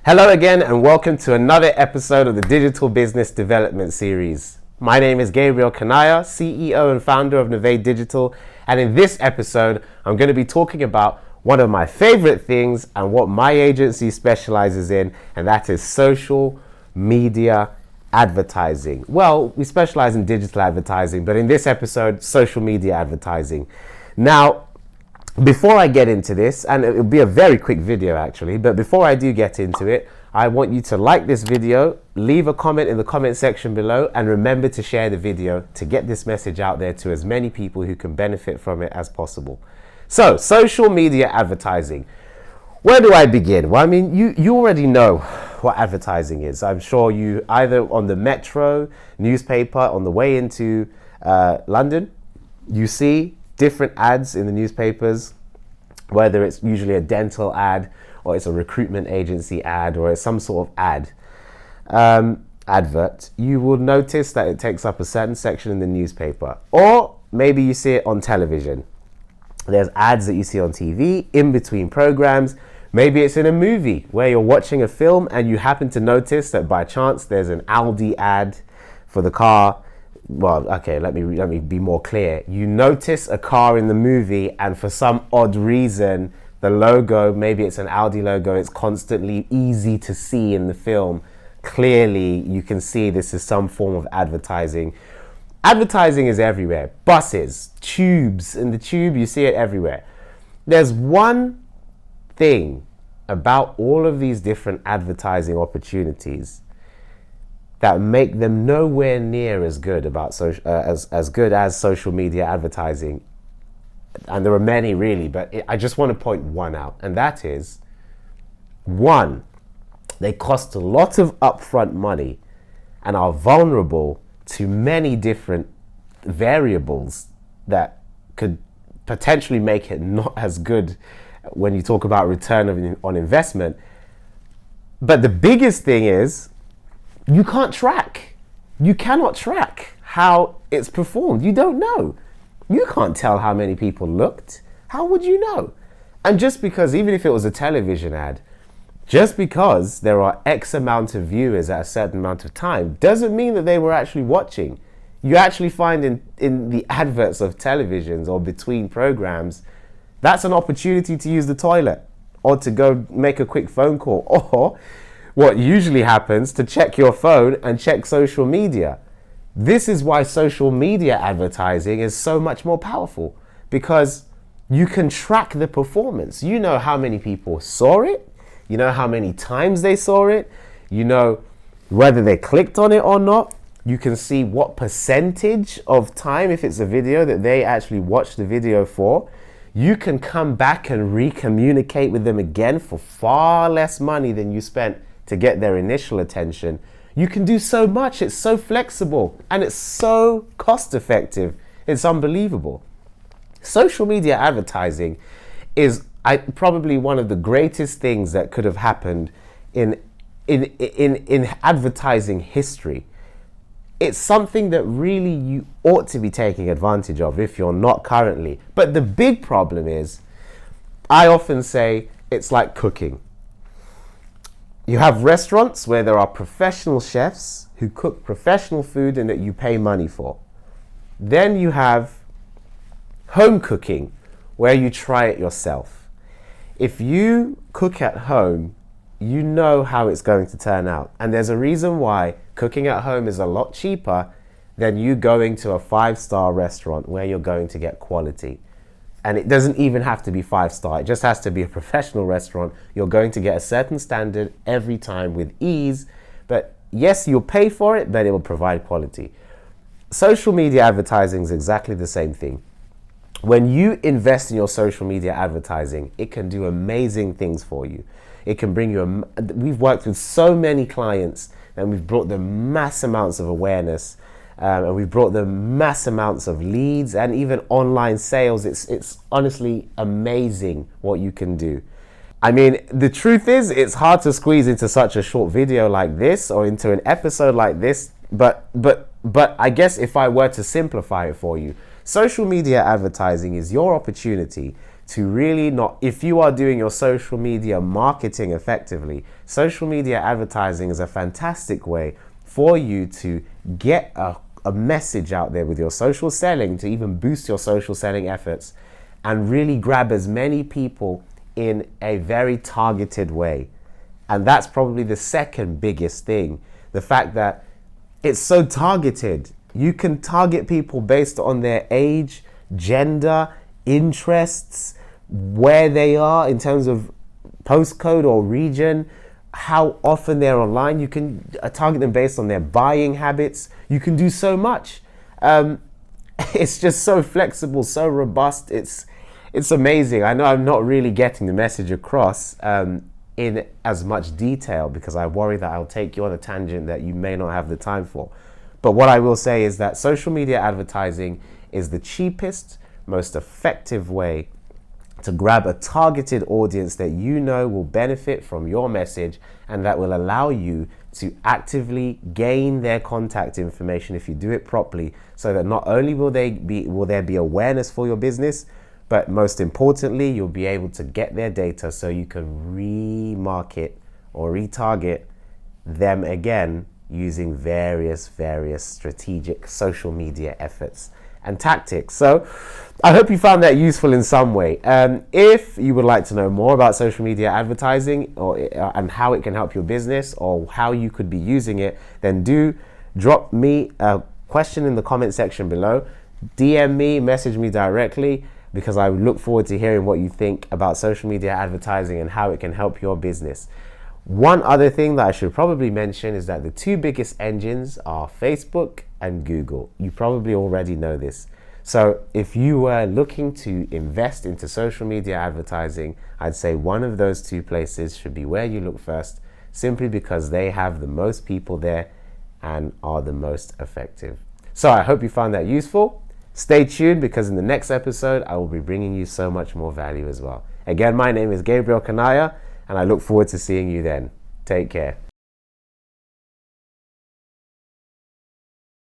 Hello again and welcome to another episode of the Digital Business Development Series. My name is Gabriel Kanaya, CEO and founder of Nuvei Digital, and in this episode I'm going to be talking about one of my favorite things and what my agency specializes in, and that is social media advertising. Well, we specialize in digital advertising, but in this episode, social media advertising. Now, before I get into this, and it'll be a very quick video actually, but before I do get into it, I want you to like this video, leave a comment in the comment section below, and remember to share the video to get this message out there to as many people who can benefit from it as possible. So, social media advertising. Where do I begin? Well, I mean, you already know what advertising is. I'm sure you either on the Metro newspaper on the way into London, you see different ads in the newspapers, whether it's usually a dental ad or it's a recruitment agency ad or it's some sort of advert. You will notice that it takes up a certain section in the newspaper, or maybe you see it on television. There's ads that you see on TV in between programs. Maybe it's in a movie where you're watching a film and you happen to notice that by chance there's an Audi ad for the car. Well, okay, let me be more clear. You notice a car in the movie and for some odd reason, the logo, maybe it's an Audi logo, it's constantly easy to see in the film. Clearly, you can see this is some form of advertising. Advertising is everywhere. Buses, tubes, in the tube, you see it everywhere. There's one thing about all of these different advertising opportunities that make them nowhere near as good about as good as social media advertising, and there are many really, but I just want to point one out, and that is one, they cost a lot of upfront money and are vulnerable to many different variables that could potentially make it not as good when you talk about return on investment. But the biggest thing is you can't track. You cannot track how it's performed. You don't know. You can't tell how many people looked. How would you know? And just because, even if it was a television ad, just because there are X amount of viewers at a certain amount of time doesn't mean that they were actually watching. You actually find in the adverts of televisions or between programs, that's an opportunity to use the toilet or to go make a quick phone call, or what usually happens, to check your phone and check social media. This is why social media advertising is so much more powerful, because you can track the performance. You know how many people saw it, you know how many times they saw it, you know whether they clicked on it or not. You can see what percentage of time, if it's a video, that they actually watched the video for. You can come back and re-communicate with them again for far less money than you spent to get their initial attention. You can do so much. It's so flexible and it's so cost effective. It's unbelievable. Social media advertising is probably one of the greatest things that could have happened in advertising history. It's something that really you ought to be taking advantage of if you're not currently. But the big problem is, I often say it's like cooking. You have restaurants where there are professional chefs who cook professional food and that you pay money for. Then you have home cooking, where you try it yourself. If you cook at home, you know how it's going to turn out. And there's a reason why cooking at home is a lot cheaper than you going to a 5-star restaurant where you're going to get quality. And it doesn't even have to be 5-star. It just has to be a professional restaurant. You're going to get a certain standard every time with ease. But yes, you'll pay for it, but it will provide quality. Social media advertising is exactly the same thing. When you invest in your social media advertising, it can do amazing things for you. It can bring you we've worked with so many clients and we've brought them mass amounts of awareness. And we've brought them mass amounts of leads and even online sales. It's honestly amazing what you can do. I mean, the truth is, it's hard to squeeze into such a short video like this or into an episode like this. But I guess if I were to simplify it for you, social media advertising is your opportunity to really not, if you are doing your social media marketing effectively, social media advertising is a fantastic way for you to get a message out there with your social selling, to even boost your social selling efforts and really grab as many people in a very targeted way. And that's probably the second biggest thing, the fact that it's so targeted. You can target people based on their age, gender, interests, where they are in terms of postcode or region, how often they're online. You can target them based on their buying habits. You can do so much. It's just so flexible, so robust. It's amazing. I know I'm not really getting the message across in as much detail because I worry that I'll take you on a tangent that you may not have the time for. But what I will say is that social media advertising is the cheapest, most effective way to grab a targeted audience that you know will benefit from your message and that will allow you to actively gain their contact information if you do it properly, so that not only will there be awareness for your business, but most importantly, you'll be able to get their data so you can remarket or retarget them again using various strategic social media efforts and tactics. So I hope you found that useful in some way. If you would like to know more about social media advertising and how it can help your business or how you could be using it, then do drop me a question in the comment section below. DM me, message me directly, because I look forward to hearing what you think about social media advertising and how it can help your business. One other thing that I should probably mention is that the two biggest engines are Facebook and Google. You probably already know this. So if you were looking to invest into social media advertising, I'd say one of those two places should be where you look first, simply because they have the most people there and are the most effective. So I hope you found that useful. Stay tuned, because in the next episode, I will be bringing you so much more value as well. Again, my name is Gabriel Kanaya, and I look forward to seeing you then. Take care.